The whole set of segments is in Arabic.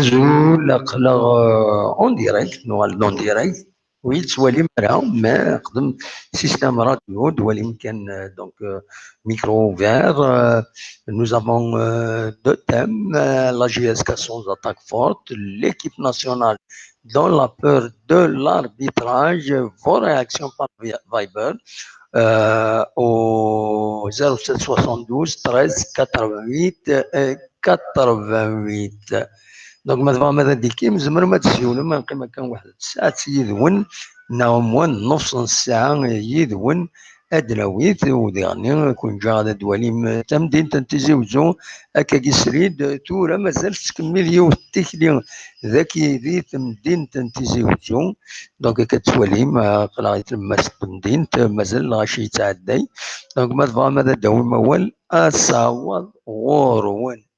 Azul, aql-aɣ en direct, نوغال en direct. Oui, توالي مرة ما قدم système radio, دوالي يمكن donc micro ouvert. Nous avons deux thèmes, la JSK sans attaque forte, l'équipe nationale dans la peur de l'arbitrage, vos réactions par Viber au 0772 13 88 88. دونك ماذا ديكي مزمر ما تسيونو ما نقيم كان واحد الساعة يدون ناومون نص ساعة يدون أدلاويت وديغني كون جا غادا دواليم تمدين تنتيزي وزو هكا كيسريد تورا مازال تكمل يو التكلي ذاكي ذي تمدين تنتيزي وزو دونك كتواليم قلا تلمس تمدين مازال غاشي يتعدي دونك ماذا داوي موال أصاوض غورون.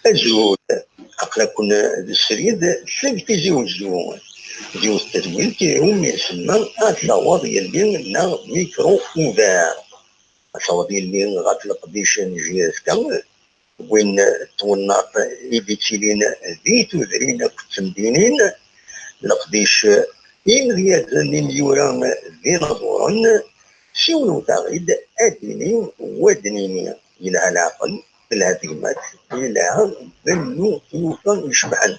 الجهود أقلكن الشريد ثابت جوج التدوين كيهم يسمى الصواب ديال لنا ميكرو اوفير الصواب ديال غتلق ديشان JSK وين توناط ايديتيلين ذي تذرين كتمدينين لقديش إن مليوران ذي نظورا شاولوا تغيد أديني ودنيني إلى العقل الهديمات إلى بنو يوطن يشبعن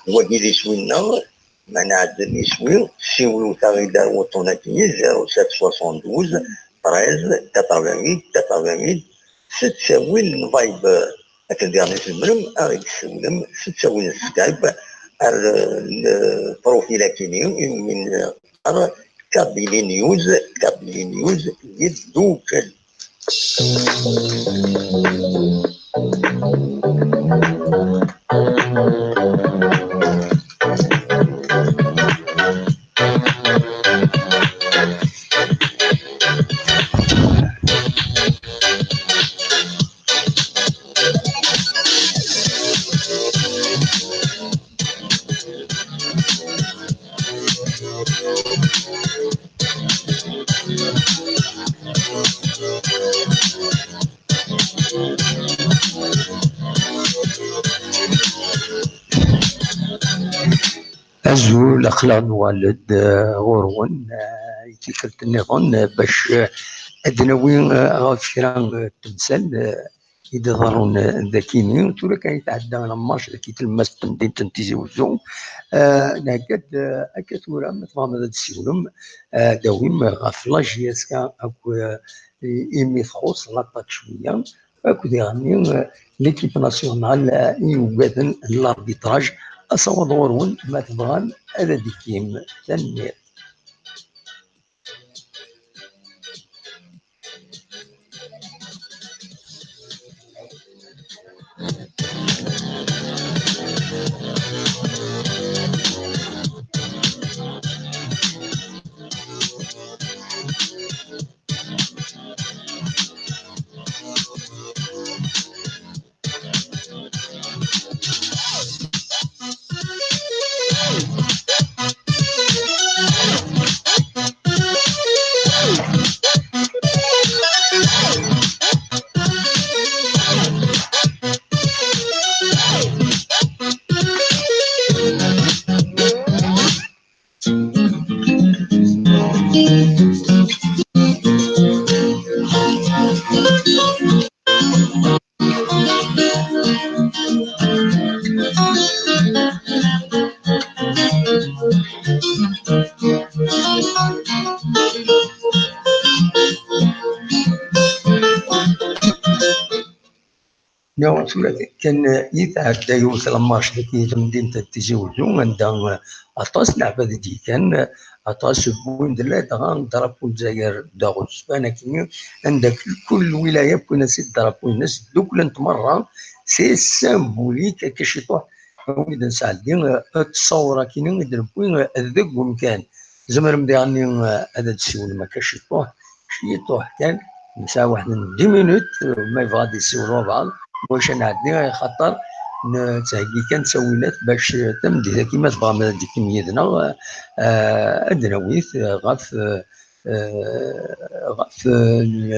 ودي لي سوينا معنا عاد لي سوين شاولوا تغيد وطناتي 0772 13 88 ستساوي الفايبر أكديرني في المرم أغيد السلم ستساوي السكايب البروفيل كينيو من كابيلي نيوز يدوكل. عزول أخلاق والد غورون يتكلت النظام باش أدناوي غافران التمثال إذا ضرون ذاكيني تولا كان يتعدى على مارش ذاكي تلمس تمدين تنتيزي وزو ناكد أكاد ورا مثلا هذا السيولم داويم غاف لا جي اس كا أكو إيمي تخص لاطاك شوية أكو ديغني ليكيب ناسيونال يوجدن لاربيتراج أصوات غورون ما تبغان هذا ديكيم تنمير. نعم كان يتعدى يوصل مارش ذاك مدينة تيزي وزو عندها أطاس لعبة دي كان أطاس بوين دلا دغان درابو الجزائر داغوس أنا كني عندك كل ولاية كنا سيد درابو الناس دوك نتمرة سي سامبوليك كشيطوح وإذا سعدين تصور كيني دربوين ذاك مكان زمر مديعني هذا السيول ما كشيطوح شيطوح كان مسا واحد 10 مينوت ما يبغى يسولوا بعض واش نعدي خاطر تهيي كان سويلات باش تمدي كيما تبغى من هذيك يدنا ادناويت غاف غاف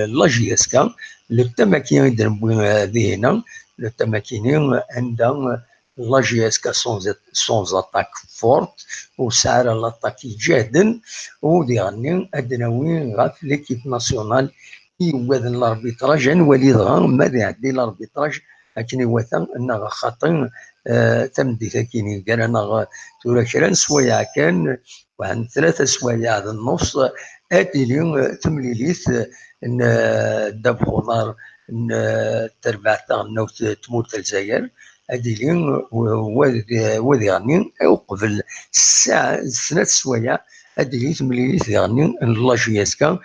لا جي اس كا التماكين يدربوا هذه هنا التماكين عندها لا جي اس كا سونز اتاك فورت وسعر لاتاك جاهدا وديرني ادناوي غاف ليكيب ناسيونال يوذن الاربيتراج نولي دغا ماذا يعدي الاربيتراج لكن يوثن انها خاطر تمدي ثاكيني قال انا تورا كرا سوايع كان وعن 3 سوايع هذا النص اتيلي تمليليث ان داب خضار تربع تاعنا تموت الجزائر اديلي وذي غني وقبل الساعه 3 سوايع اديلي تمليليث يعني لا جي اس كا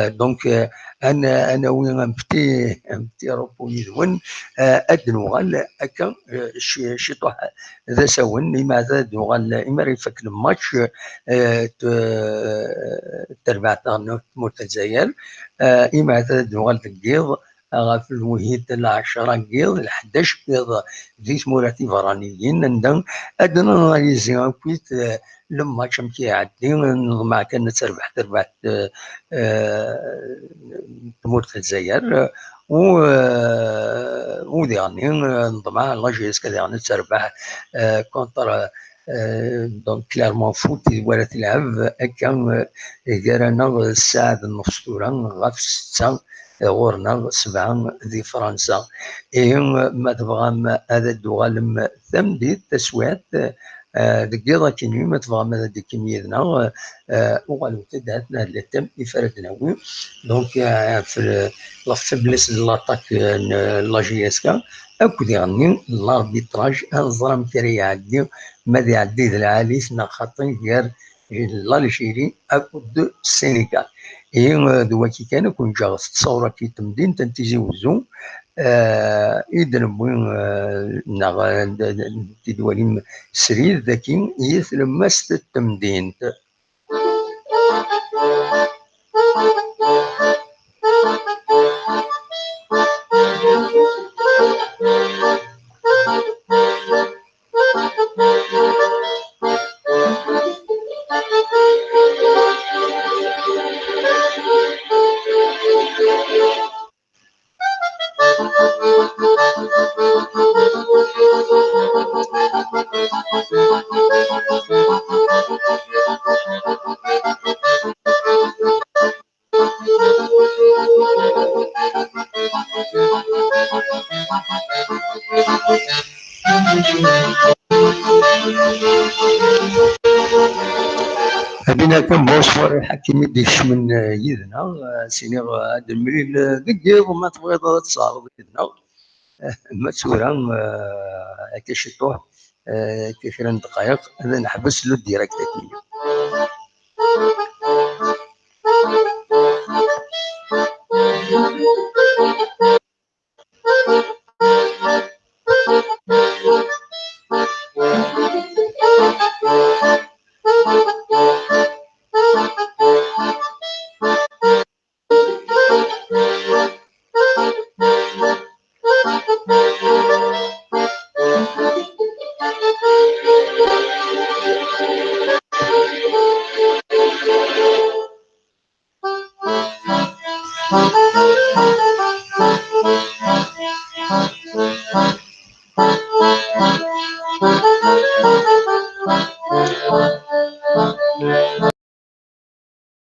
دونك انا وين امبتي روبو يدون ادنوغال هكا شي طوح ذا ساون لماذا دوغال اما ريفك الماتش تربع تاعنا تموت الجزائر اما دوغال القيض في الوهيد العشرة قيض ال11 قيض ذي ثموراتي فرانيين عندهم ادنا ناليزي كويت لما كان كيعدي مع كان تربح تموت في الجزائر وديعني نضمع لا جي اس كا تربح كونتر دونك كلارمون فوتي ولا تلعب هكا كارانا الساعة النفسطورة غاف 6 غورنا 7 ذي فرنسا ما تبغى هذا الدوغالم ثم دي التسويات دقيقة كيني ما تبغى ماذا ديك كميدنا وقالوا تداتنا لتم إفادتنا وي دونك في لافيبليس لاطاك لا جي اس كا اكو ديغني لاربيتراج انظرم كري يعدي ماذا يعدي العالي سنا خاطر غير لالجيري اكو دو السينيغال دواكي كان كون جا تصورة كي تمدين تنتيزي وزو إذن نغ تدواليم سرير ذاكي يثلم مست التمدين هذينا كان بوصفر الحكيم يديش من يدنا سيني هذا المريل دقيق وما تبغي تصاوب يدنا ما تسورا كي شطوه كي 2 دقائق هذا نحبس له ديريكت.